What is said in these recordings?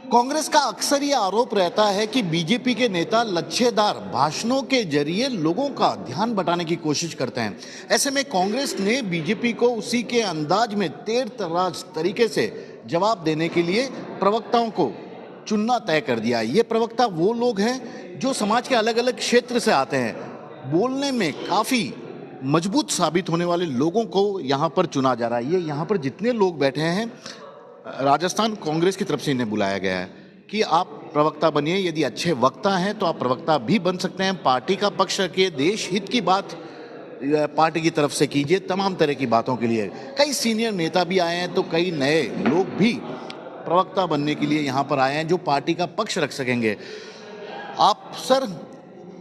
कांग्रेस का अक्सर ये आरोप रहता है कि बीजेपी के नेता लच्छेदार भाषणों के जरिए लोगों का ध्यान बटाने की कोशिश करते हैं। ऐसे में कांग्रेस ने बीजेपी को उसी के अंदाज में तेर तराज तरीके से जवाब देने के लिए प्रवक्ताओं को चुनना तय कर दिया। ये प्रवक्ता वो लोग हैं जो समाज के अलग अलग क्षेत्र से आते हैं। बोलने में काफ़ी मजबूत साबित होने वाले लोगों को यहाँ पर चुना जा रहा है। ये यहाँ पर जितने लोग बैठे हैं, राजस्थान कांग्रेस की तरफ से इन्हें बुलाया गया है कि आप प्रवक्ता बनिए। यदि अच्छे वक्ता हैं तो आप प्रवक्ता भी बन सकते हैं। पार्टी का पक्ष रखिए, देश हित की बात पार्टी की तरफ से कीजिए। तमाम तरह की बातों के लिए कई सीनियर नेता भी आए हैं, तो कई नए लोग भी प्रवक्ता बनने के लिए यहाँ पर आए हैं जो पार्टी का पक्ष रख सकेंगे। आप सर,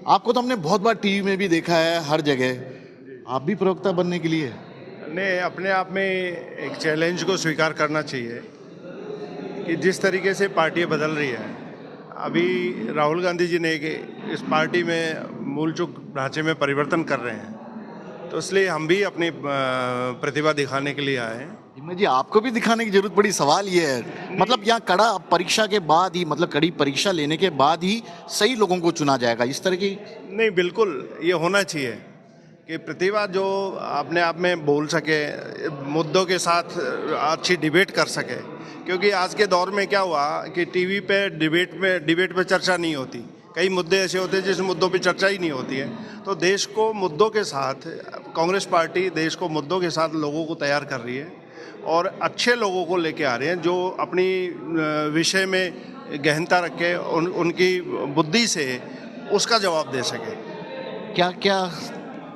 आपको तो हमने बहुत बार टीवी में भी देखा है, हर जगह। आप भी प्रवक्ता बनने के लिए? ने अपने आप में एक चैलेंज को स्वीकार करना चाहिए कि जिस तरीके से पार्टियां बदल रही है। अभी राहुल गांधी जी ने इस पार्टी में मूलचूक ढांचे में परिवर्तन कर रहे हैं, तो इसलिए हम भी अपनी प्रतिभा दिखाने के लिए आए हैं। जी, आपको भी दिखाने की जरूरत पड़ी। सवाल ये है, मतलब यहाँ कड़ा परीक्षा के बाद ही, मतलब कड़ी परीक्षा लेने के बाद ही सही लोगों को चुना जाएगा, इस तरह की? नहीं, बिल्कुल ये होना चाहिए कि प्रतिभा जो अपने आप में बोल सके, मुद्दों के साथ अच्छी डिबेट कर सके। क्योंकि आज के दौर में क्या हुआ कि टीवी पे डिबेट पे चर्चा नहीं होती। कई मुद्दे ऐसे होते हैं जिस मुद्दों पे चर्चा ही नहीं होती है। तो देश को मुद्दों के साथ, कांग्रेस पार्टी देश को मुद्दों के साथ लोगों को तैयार कर रही है और अच्छे लोगों को लेके आ रहे हैं जो अपनी विषय में गहनता रख के उनकी बुद्धि से उसका जवाब दे सके। क्या क्या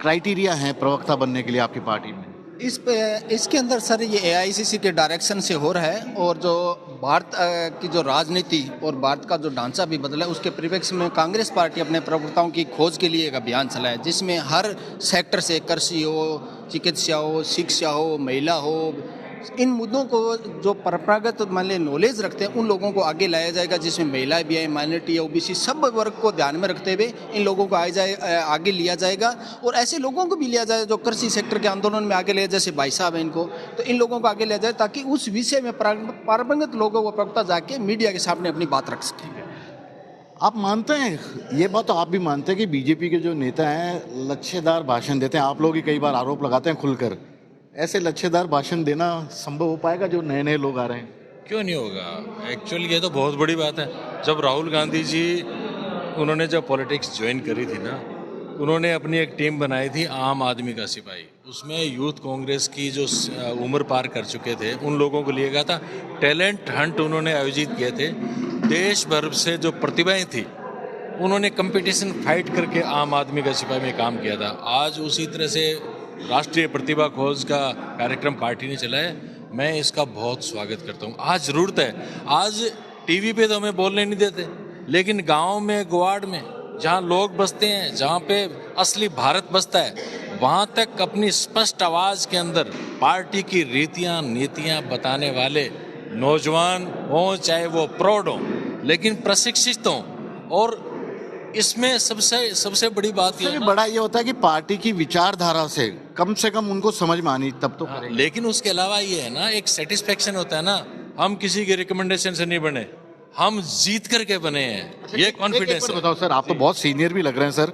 क्राइटेरिया हैं प्रवक्ता बनने के लिए आपकी पार्टी में? इसके अंदर सर ये एआईसीसी के डायरेक्शन से हो रहा है, और जो भारत की जो राजनीति और भारत का जो ढांचा भी बदला है, उसके परिप्रेक्ष्य में कांग्रेस पार्टी अपने प्रवक्ताओं की खोज के लिए एक अभियान चलाए, जिसमें हर सेक्टर से, कृषि हो, चिकित्सा हो, शिक्षा हो, महिला हो, इन मुद्दों को जो परंपरागत मान लीजिए नॉलेज रखते हैं उन लोगों को आगे लाया जाएगा, जिसमें महिलाएं भी आए, माइनॉरिटी या ओबीसी सब वर्ग को ध्यान में रखते हुए इन लोगों को आगे लिया जाएगा। और ऐसे लोगों को भी लिया जाए जो कृषि सेक्टर के आंदोलन में आगे लिया, जैसे भाई साहब हैं इनको, तो इन लोगों को आगे लिया जाए ताकि उस विषय में पारंगत लोगों को प्रवक्ता जाके मीडिया के सामने अपनी बात रख सकेंगे। आप मानते हैं, ये बात तो आप भी मानते हैं कि बीजेपी के जो नेता हैं लच्छेदार भाषण देते हैं? आप लोग ही कई बार आरोप लगाते हैं खुलकर। ऐसे लच्छेदार भाषण देना संभव हो पाएगा जो नए नए लोग आ रहे हैं? क्यों नहीं होगा? एक्चुअली ये तो बहुत बड़ी बात है। जब राहुल गांधी जी उन्होंने जब पॉलिटिक्स ज्वाइन करी थी ना, उन्होंने अपनी एक टीम बनाई थी आम आदमी का सिपाही। उसमें यूथ कांग्रेस की जो उम्र पार कर चुके थे उन लोगों को लिया गया था। टैलेंट हंट उन्होंने आयोजित किए थे। देश भर से जो प्रतिभाएं थी उन्होंने कंपटीशन फाइट करके आम आदमी का सिपाही में काम किया था। आज उसी तरह से राष्ट्रीय प्रतिभा खोज का कार्यक्रम पार्टी ने चलाया। मैं इसका बहुत स्वागत करता हूँ। आज जरूरत है। आज टीवी पे तो हमें बोलने नहीं देते, लेकिन गांव में, ग्वाड़ में, जहाँ लोग बसते हैं, जहाँ पे असली भारत बसता है, वहाँ तक अपनी स्पष्ट आवाज के अंदर पार्टी की रीतियाँ नीतियाँ बताने वाले नौजवान हों, चाहे वो प्रौढ़ हों, लेकिन प्रशिक्षित हों। और इसमें सबसे बड़ी बात ये बड़ा ये होता है कि पार्टी की विचारधारा से कम उनको समझ में आनी, तब तो करेंगे। लेकिन उसके अलावा ये है ना, एक सेटिस्फेक्शन होता है ना, हम किसी के रिकमेंडेशन से नहीं बने, हम जीत करके बने हैं। ये कॉन्फिडेंस है। बताओ सर, आप तो बहुत सीनियर भी लग रहे हैं सर।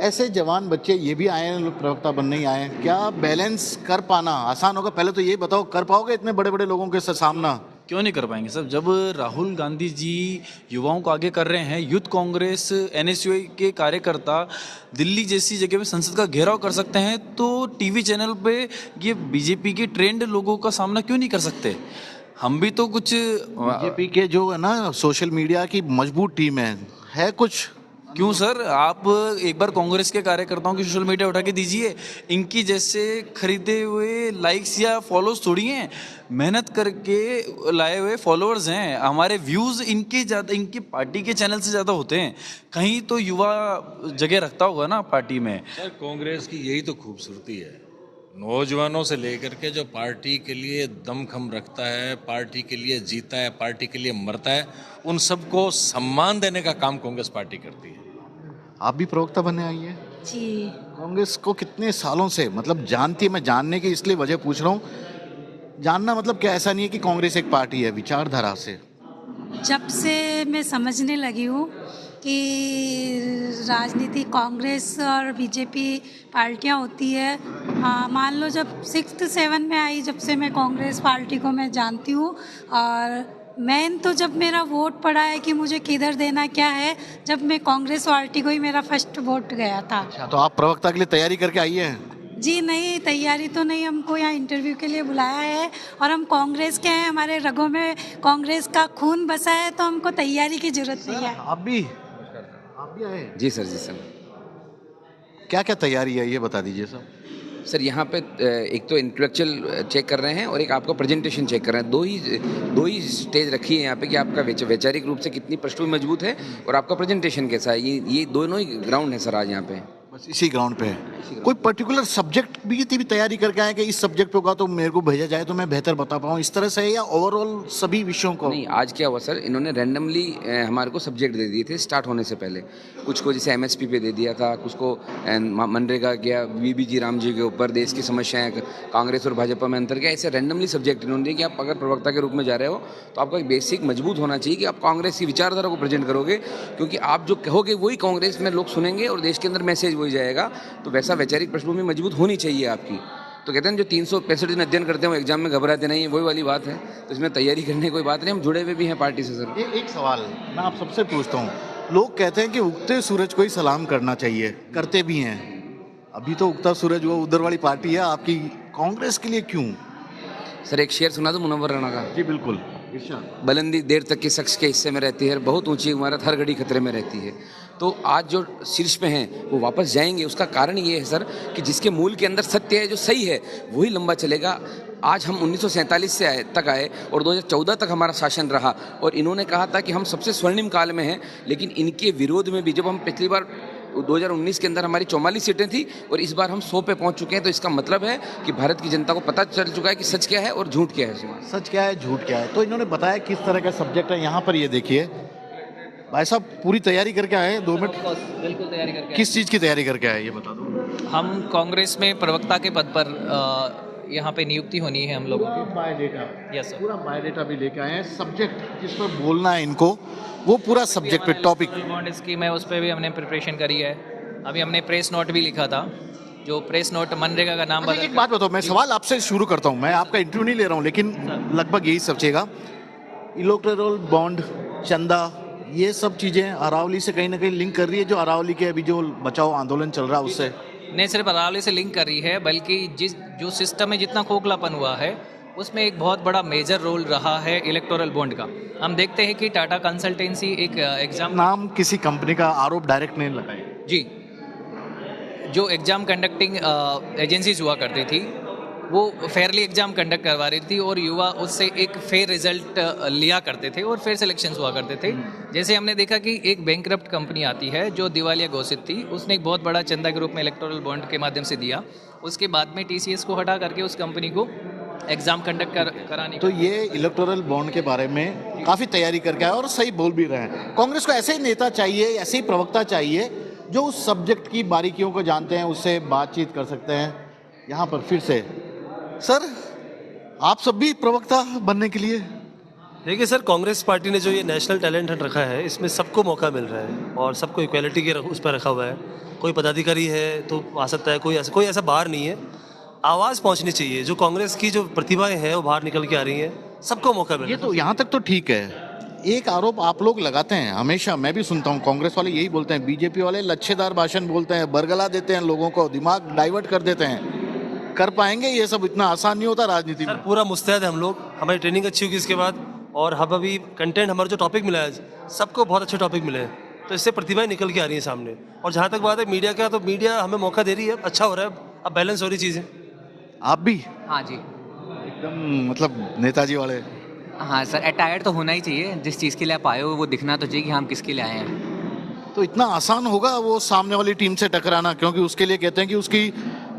ऐसे जवान बच्चे ये भी आए हैं, प्रवक्ता बनने ही आए हैं, क्या बैलेंस कर पाना आसान होगा? पहले तो ये बताओ, कर पाओगे इतने बड़े बड़े लोगों के सामना? क्यों नहीं कर पाएंगे सर? जब राहुल गांधी जी युवाओं को आगे कर रहे हैं, यूथ कांग्रेस एनएसयूआई के कार्यकर्ता दिल्ली जैसी जगह में संसद का घेराव कर सकते हैं, तो टीवी चैनल पे ये बीजेपी के ट्रेंड लोगों का सामना क्यों नहीं कर सकते? हम भी तो कुछ बीजेपी के जो है ना सोशल मीडिया की मजबूत टीम है कुछ। क्यों सर, आप एक बार कांग्रेस के कार्यकर्ताओं की सोशल मीडिया उठा के दीजिए। इनकी जैसे खरीदे हुए लाइक्स या फॉलोअर्स थोड़ी हैं, मेहनत करके लाए हुए फॉलोअर्स हैं। हमारे व्यूज़ इनकी पार्टी के चैनल से ज़्यादा होते हैं। कहीं तो युवा जगह रखता होगा ना पार्टी में। सर, कांग्रेस की यही तो खूबसूरती है। नौजवानों से लेकर के जो पार्टी के लिए दमखम रखता है, पार्टी के लिए जीता है, पार्टी के लिए मरता है, उन सबको सम्मान देने का काम कांग्रेस पार्टी करती है। आप भी प्रवक्ता बनने आई है जी। कांग्रेस को कितने सालों से मतलब जानती है? मैं जानने की इसलिए वजह पूछ रहा हूँ, जानना मतलब क्या, ऐसा नहीं है कि कांग्रेस एक पार्टी है विचारधारा से? जब से मैं समझने लगी हूँ कि राजनीति कांग्रेस और बीजेपी पार्टियां होती है, मान लो जब 6th 7 में आई, जब से मैं कांग्रेस पार्टी को मैं जानती हूँ। और मेन तो जब मेरा वोट पड़ा है कि मुझे किधर देना क्या है, जब मैं कांग्रेस पार्टी को ही मेरा फर्स्ट वोट गया था। अच्छा, तो आप प्रवक्ता के लिए तैयारी करके आई हैं? जी नहीं, तैयारी तो नहीं, हमको यहाँ इंटरव्यू के लिए बुलाया है और हम कांग्रेस के हैं, हमारे रगों में कांग्रेस का खून बसा है, तो हमको तैयारी की जरूरत नहीं है। आप भी आए? जी सर, जी सर। क्या क्या तैयारी है ये बता दीजिए सर। सर यहाँ पे एक तो इंटेलेक्चुअल चेक कर रहे हैं और एक आपका प्रेजेंटेशन चेक कर रहे हैं। दो ही स्टेज रखी है यहाँ पे कि आपका वैचारिक रूप से कितनी पृष्ठभूमि मजबूत है और आपका प्रेजेंटेशन कैसा है। ये दोनों ही ग्राउंड है सर आज यहाँ पे। बस इसी ग्राउंड पे है। कोई पर्टिकुलर सब्जेक्ट भी तैयारी करके आए कि इस सब्जेक्ट पे होगा तो मेरे को भेजा जाए तो मैं बेहतर बता पाऊँ, इस तरह से है, या ओवरऑल सभी विषयों को? नहीं, आज क्या हुआ सर, इन्होंने रैंडमली हमारे को सब्जेक्ट दे दिए थे स्टार्ट होने से पहले। कुछ को जैसे एमएसपी पे दे दिया था, कुछ को मनरेगा किया, बीबीजी राम जी के ऊपर, देश की समस्याएं, कांग्रेस और भाजपा में अंतर, क्या ऐसे रैंडमली सब्जेक्ट इन्होंने दिए कि आप अगर प्रवक्ता के रूप में जा रहे हो तो आपका एक बेसिक मजबूत होना चाहिए कि आप कांग्रेस की विचारधारा को प्रेजेंट करोगे, क्योंकि आप जो कहोगे वही कांग्रेस में लोग सुनेंगे और देश के अंदर मैसेज वही जाएगा। तो वैसा वैचारिक पृष्ठभूमि मजबूत होनी चाहिए आपकी। तो कहते हैं जो 365 दिन अध्ययन करते हैं वो एग्जाम में घबराते नहीं है, वही वाली बात है। तो इसमें तैयारी करने की कोई बात नहीं, हम जुड़े हुए भी हैं पार्टी से सर। एक सवाल मैं आप सबसे पूछता हूँ, लोग कहते हैं कि उगते सूरज को ही सलाम करना चाहिए, करते भी हैं। अभी तो उगता सूरज वो उधर वाली पार्टी है आपकी, कांग्रेस के लिए क्यों? सर एक शेर सुना दो मुनव्वर राणा का। जी बिल्कुल। बुलंदी देर तक के शख्स के हिस्से में रहती है, बहुत ऊंची इमारत हर घड़ी खतरे में रहती है। तो आज जो शीर्ष पे हैं वो वापस जाएंगे, उसका कारण ये है सर कि जिसके मूल के अंदर सत्य है, जो सही है, वही लंबा चलेगा। आज हम 1947 से तक आए और 2014 तक हमारा शासन रहा और इन्होंने कहा था कि हम सबसे स्वर्णिम काल में हैं, लेकिन इनके विरोध में भी जब हम पिछली बार 2019 के अंदर हमारी 44 सीटें थी और इस बार हम 100 पे पहुंच चुके हैं, तो इसका मतलब है कि भारत की जनता को पता चल चुका है कि सच क्या है और झूठ क्या है। सच क्या है, झूठ क्या है। तो इन्होंने बताया किस तरह का सब्जेक्ट है। यहाँ पर ये देखिए भाई साहब पूरी तैयारी करके आए हैं। 2 मिनट। बिल्कुल तैयारी करके। किस चीज़ की तैयारी करके आए ये बता दो। हम कांग्रेस में प्रवक्ता के पद पर यहाँ पे नियुक्ति होनी है हम लोगों की। बायोडेटा। Yes sir. पूरा बायोडेटा भी लेके आए हैं। सब्जेक्ट जिस पर बोलना है इनको, वो पूरा सब्जेक्ट पे टॉपिक। बॉन्ड स्कीम है, उस पर भी हमने प्रिपरेशन करी है। अभी हमने प्रेस नोट भी लिखा था, जो प्रेस नोट मनरेगा का नाम बदल। एक बात बताओ, मैं सवाल आपसे शुरू करता हूँ, मैं आपका इंटरव्यू नहीं ले रहा हूँ, लेकिन लगभग यही समझेगा। इलेक्टोरल बॉन्ड, चंदा, ये सब चीजें अरावली से कहीं ना कहीं लिंक कर रही है, जो अरावली के अभी जो बचाओ आंदोलन चल रहा है उससे? नहीं सिर्फ अरावली से लिंक कर रही है, बल्कि जो सिस्टम में जितना खोखलापन हुआ है उसमें एक बहुत बड़ा मेजर रोल रहा है इलेक्टोरल बॉन्ड का। हम देखते हैं कि टाटा कंसल्टेंसी एक एग्जाम, नाम किसी कंपनी का आरोप डायरेक्ट नहीं लगाए जी, जो एग्जाम कंडक्टिंग एजेंसीज हुआ करती थी वो फेयरली एग्जाम कंडक्ट करवा रही थी और युवा उससे एक फेयर रिजल्ट लिया करते थे और फेयर सिलेक्शंस हुआ करते थे। जैसे हमने देखा कि एक बैंकरप्ट कंपनी आती है जो दिवालिया घोषित थी, उसने एक बहुत बड़ा चंदा के रूप में इलेक्टोरल बॉन्ड के माध्यम से दिया। उसके बाद में टीसीएस को हटा करके उस कंपनी को एग्जाम कंडक्ट कराने। तो ये इलेक्टोरल बॉन्ड के बारे में काफ़ी तैयारी करके आए और सही बोल भी रहे हैं। कांग्रेस को ऐसे ही नेता चाहिए, ऐसे ही प्रवक्ता चाहिए जो उस सब्जेक्ट की बारीकियों को जानते हैं, उससे बातचीत कर सकते हैं। यहाँ पर फिर से सर, आप सब भी प्रवक्ता बनने के लिए? देखिए सर, कांग्रेस पार्टी ने जो ये नेशनल टैलेंट हंट रखा है, इसमें सबको मौका मिल रहा है और सबको इक्वालिटी के उस पर रखा हुआ है। कोई पदाधिकारी है तो आ सकता है, कोई ऐसा बाहर नहीं है। आवाज़ पहुंचनी चाहिए, जो कांग्रेस की जो प्रतिभाएं हैं वो बाहर निकल के आ रही हैं, सबको मौका मिल रहा है। ये तो यहाँ तक तो ठीक है। एक आरोप आप लोग लगाते हैं हमेशा, मैं भी सुनता हूँ, कांग्रेस वाले यही बोलते हैं, बीजेपी वाले लच्छेदार भाषण बोलते हैं, बरगला देते हैं लोगों को, दिमाग डाइवर्ट कर देते हैं। कर पाएंगे ये सब? इतना आसान नहीं होता राजनीति में। पूरा मुस्तैद है हम लोग, हमारी ट्रेनिंग अच्छी होगी इसके बाद, और हम अभी कंटेंट, हमारा जो टॉपिक मिला है सबको बहुत अच्छे टॉपिक मिले हैं, तो इससे प्रतिभाएं निकल के आ रही हैं सामने। और जहाँ तक बात है मीडिया का, तो मीडिया हमें मौका दे रही है, अच्छा हो रहा है, अब बैलेंस हो रही चीज़ें। आप भी? हाँ जी, एकदम मतलब नेताजी वाले। हाँ सर, अटायर तो होना ही चाहिए। जिस चीज़ के लिए आप आए हो वो दिखना तो चाहिए कि हम किसके लिए आए हैं। तो इतना आसान होगा वो सामने वाली टीम से टकराना? क्योंकि उसके लिए कहते हैं कि उसकी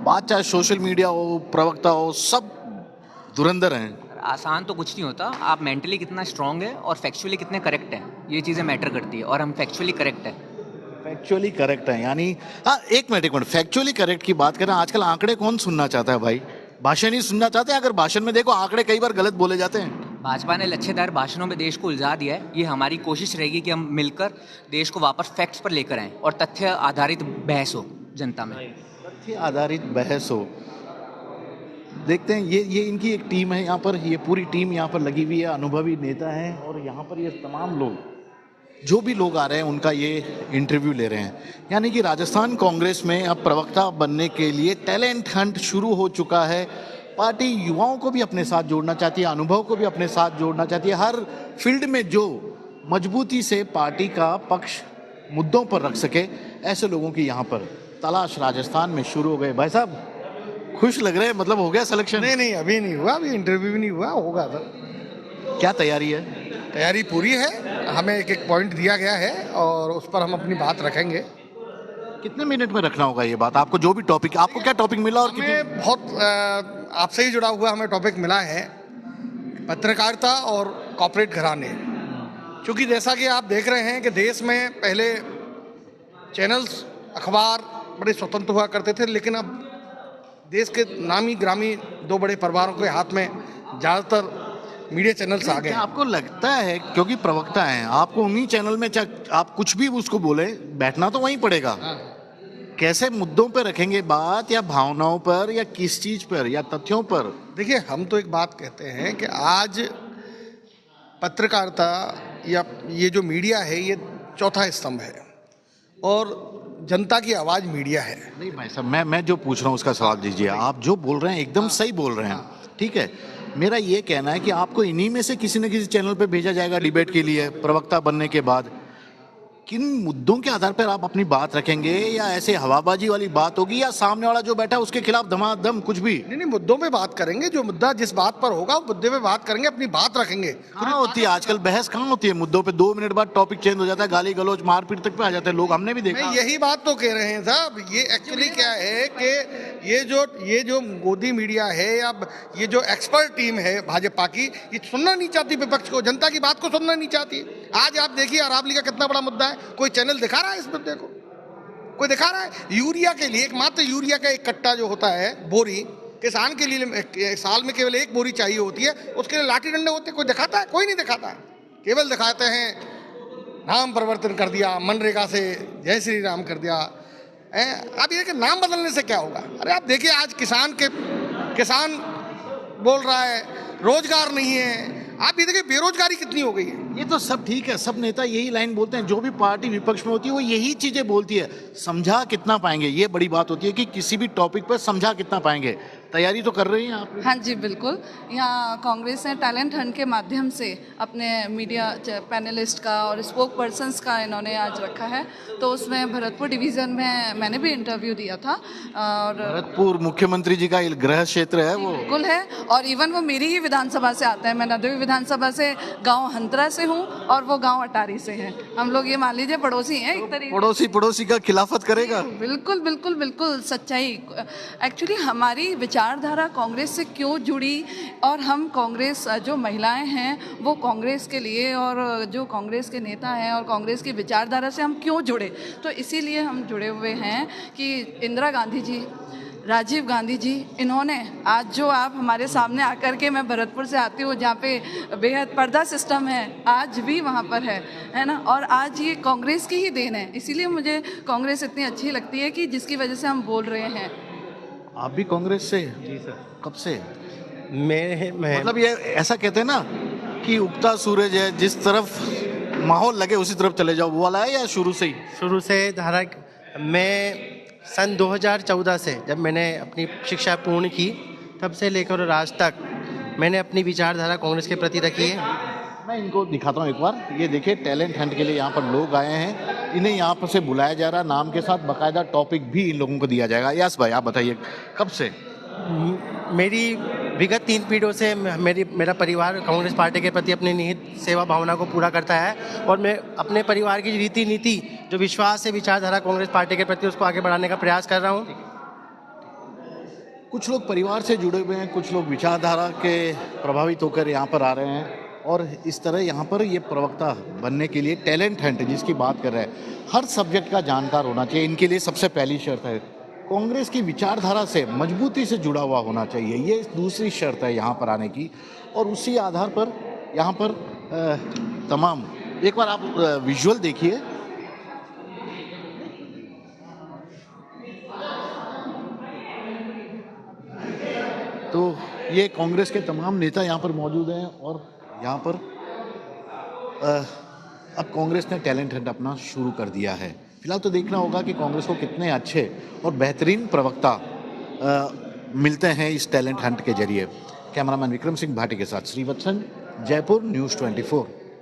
बात चाहे सोशल मीडिया हो, प्रवक्ता हो, सब धुरंधर हैं। आसान तो कुछ नहीं होता, आप मेंटली कितना स्ट्रांग है और फैक्चुअली कितने करेक्ट हैं, ये चीज़ें मैटर करती है, और हम फैक्चुअली करेक्ट है। फैक्चुअली करेक्ट है यानी, हाँ एक मिनट, फैक्चुअली करेक्ट की बात करें, आजकल आंकड़े कौन सुनना चाहता है भाई? भाषण ही सुनना चाहते हैं। अगर भाषण में देखो आंकड़े कई बार गलत बोले जाते हैं। भाजपा ने लच्छेदार भाषणों में देश को उलझा दिया है। ये हमारी कोशिश रहेगी कि हम मिलकर देश को वापस फैक्ट्स पर लेकर आएं और तथ्य आधारित बहस हो जनता में। तथ्य आधारित बहस हो। देखते हैं, ये इनकी एक टीम है यहाँ पर, ये पूरी टीम यहाँ पर लगी हुई है, अनुभवी नेता हैं और यहाँ पर ये तमाम लोग, जो भी लोग आ रहे हैं उनका ये इंटरव्यू ले रहे हैं। यानी कि राजस्थान कांग्रेस में अब प्रवक्ता बनने के लिए टैलेंट हंट शुरू हो चुका है। पार्टी युवाओं को भी अपने साथ जोड़ना चाहती है, अनुभव को भी अपने साथ जोड़ना चाहती है। हर फील्ड में जो मजबूती से पार्टी का पक्ष मुद्दों पर रख सके, ऐसे लोगों की यहाँ पर तलाश राजस्थान में शुरू हो गए। भाई साहब खुश लग रहे हैं, मतलब हो गया सिलेक्शन? नहीं अभी नहीं हुआ, अभी इंटरव्यू भी नहीं हुआ, होगा सर। क्या तैयारी है? तैयारी पूरी है, हमें एक पॉइंट दिया गया है और उस पर हम अपनी बात रखेंगे। कितने मिनट में रखना होगा ये बात? आपको जो भी टॉपिक, आपको क्या टॉपिक मिला? और हमें बहुत आपसे ही जुड़ा हुआ हमें टॉपिक मिला है, पत्रकारिता और कॉर्पोरेट घराने। क्योंकि जैसा कि आप देख रहे हैं कि देश में पहले चैनल्स, अखबार बड़े स्वतंत्र हुआ करते थे, लेकिन अब देश के नामी ग्रामी दो बड़े परिवारों के हाथ में ज़्यादातर मीडिया चैनल्स आ गए। आपको लगता है, क्योंकि प्रवक्ता हैं, आपको उन्हीं चैनल में आप कुछ भी उसको बोले, बैठना तो वहीं पड़ेगा। कैसे मुद्दों पर रखेंगे बात, या भावनाओं पर, या किस चीज पर, या तथ्यों पर? देखिए, हम तो एक बात कहते हैं कि आज पत्रकारिता या ये जो मीडिया है, ये चौथा स्तंभ है और जनता की आवाज मीडिया है। नहीं भाई साहब, मैं जो पूछ रहा हूँ उसका सवाल दीजिए। आप जो बोल रहे हैं एकदम सही बोल रहे हैं, ठीक है। मेरा ये कहना है कि आपको इन्हीं में से किसी न किसी चैनल पे भेजा जाएगा डिबेट के लिए प्रवक्ता बनने के बाद। किन मुद्दों के आधार पर आप अपनी बात रखेंगे, या ऐसे हवाबाजी वाली बात होगी, या सामने वाला जो बैठा है उसके खिलाफ धमाधम कुछ भी? नहीं, मुद्दों पे बात करेंगे। जो मुद्दा जिस बात पर होगा वो मुद्दे पे बात करेंगे, अपनी बात रखेंगे। कहाँ होती है आजकल बहस, कहाँ होती है मुद्दों पे? 2 मिनट बाद टॉपिक चेंज हो जाता है, गाली गलौज मारपीट तक पे आ जाते हैं लोग, हमने भी देखा। यही बात तो कह रहे हैं साहब। ये एक्चुअली क्या है कि ये जो मोदी मीडिया है या ये जो एक्सपर्ट टीम है भाजपा की, ये सुनना नहीं चाहती विपक्ष को, जनता की बात को सुनना नहीं चाहती। आज आप देखिए अरावली का कितना बड़ा मुद्दा है, कोई चैनल दिखा रहा है इस मुद्दे को? कोई दिखा रहा है? यूरिया के लिए एकमात्र यूरिया का एक कट्टा जो होता है, बोरी, किसान के लिए साल में केवल 1 बोरी चाहिए होती है, उसके लिए लाठी डंडे होते हैं। कोई दिखाता है? कोई नहीं दिखाता है। केवल दिखाते हैं नाम परिवर्तन कर दिया, मनरेगा से जय श्री राम कर दिया। अब ये कि नाम बदलने से क्या होगा? अरे आप देखिए, आज किसान बोल रहा है रोजगार नहीं है। आप ये देखिए बेरोजगारी कितनी हो गई है। ये तो सब ठीक है, सब नेता यही लाइन बोलते हैं, जो भी पार्टी विपक्ष में होती है वो यही चीजें बोलती है। समझा कितना पाएंगे, ये बड़ी बात होती है कि किसी भी टॉपिक पर समझा कितना पाएंगे। तैयारी तो कर रही हैं आप? हाँ जी बिल्कुल। यहाँ कांग्रेस ने टैलेंट हंट के माध्यम से अपने मीडिया पैनलिस्ट का और स्पोक पर्सन्स का इन्होंने आज रखा है। तो उसमें भरतपुर डिवीज़न में मैंने भी इंटरव्यू दिया था। और भरतपुर मुख्यमंत्री जी का गृह क्षेत्र है वो? बिल्कुल है, और इवन वो मेरी ही विधानसभा से आता है। मैं नदवी विधानसभा से गाँव हंतरा से हूँ और वो गाँव अटारी से है। हम लोग ये मान लीजिए पड़ोसी हैं एक तरीके। पड़ोसी का खिलाफत करेगा? बिल्कुल बिल्कुल बिल्कुल सच्चाई। एक्चुअली हमारी विचारधारा कांग्रेस से क्यों जुड़ी, और हम कांग्रेस जो महिलाएं हैं वो कांग्रेस के लिए, और जो कांग्रेस के नेता हैं और कांग्रेस की विचारधारा से हम क्यों जुड़े, तो इसीलिए हम जुड़े हुए हैं कि इंदिरा गांधी जी, राजीव गांधी जी, इन्होंने आज जो आप हमारे सामने आकर के, मैं भरतपुर से आती हूँ जहाँ पे बेहद पर्दा सिस्टम है, आज भी वहाँ पर है ना। और आज ये कांग्रेस की ही देन है, इसीलिए मुझे कांग्रेस इतनी अच्छी लगती है कि जिसकी वजह से हम बोल रहे हैं। आप भी कांग्रेस से? जी सर। कब से? मैं मतलब ये ऐसा कहते हैं ना कि उगता सूरज है, जिस तरफ माहौल लगे उसी तरफ चले जाओ, वो वाला है, या शुरू से ही? शुरू से धारा। मैं सन 2014 से जब मैंने अपनी शिक्षा पूर्ण की, तब से लेकर आज तक मैंने अपनी विचारधारा कांग्रेस के प्रति रखी है। मैं इनको दिखाता हूँ एक बार। ये देखिए, टैलेंट हंट के लिए यहाँ पर लोग आए हैं, इन्हें यहाँ पर से बुलाया जा रहा है, नाम के साथ बाकायदा टॉपिक भी इन लोगों को दिया जाएगा। यस भाई, आप बताइए कब से? मेरी विगत 3 पीढ़ियों से मेरा परिवार कांग्रेस पार्टी के प्रति अपनी निहित सेवा भावना को पूरा करता है, और मैं अपने परिवार की रीति नीति, जो विश्वास है विचारधारा कांग्रेस पार्टी के प्रति, उसको आगे बढ़ाने का प्रयास कर रहा हूँ। कुछ लोग परिवार से जुड़े हुए हैं, कुछ लोग विचारधारा के प्रभावित होकर यहाँ पर आ रहे हैं, और इस तरह यहाँ पर ये प्रवक्ता बनने के लिए टैलेंट हंट जिसकी बात कर रहे हैं, हर सब्जेक्ट का जानकार होना चाहिए। इनके लिए सबसे पहली शर्त है कांग्रेस की विचारधारा से मजबूती से जुड़ा हुआ होना चाहिए, ये दूसरी शर्त है यहाँ पर आने की। और उसी आधार पर यहाँ पर तमाम, एक बार आप विजुअल देखिए। तो ये कांग्रेस के तमाम नेता यहाँ पर मौजूद हैं और यहाँ पर अब कांग्रेस ने टैलेंट हंट अपना शुरू कर दिया है। फिलहाल तो देखना होगा कि कांग्रेस को कितने अच्छे और बेहतरीन प्रवक्ता मिलते हैं इस टैलेंट हंट के जरिए। कैमरामैन विक्रम सिंह भाटी के साथ श्रीवत्सन, जयपुर, न्यूज़ 24।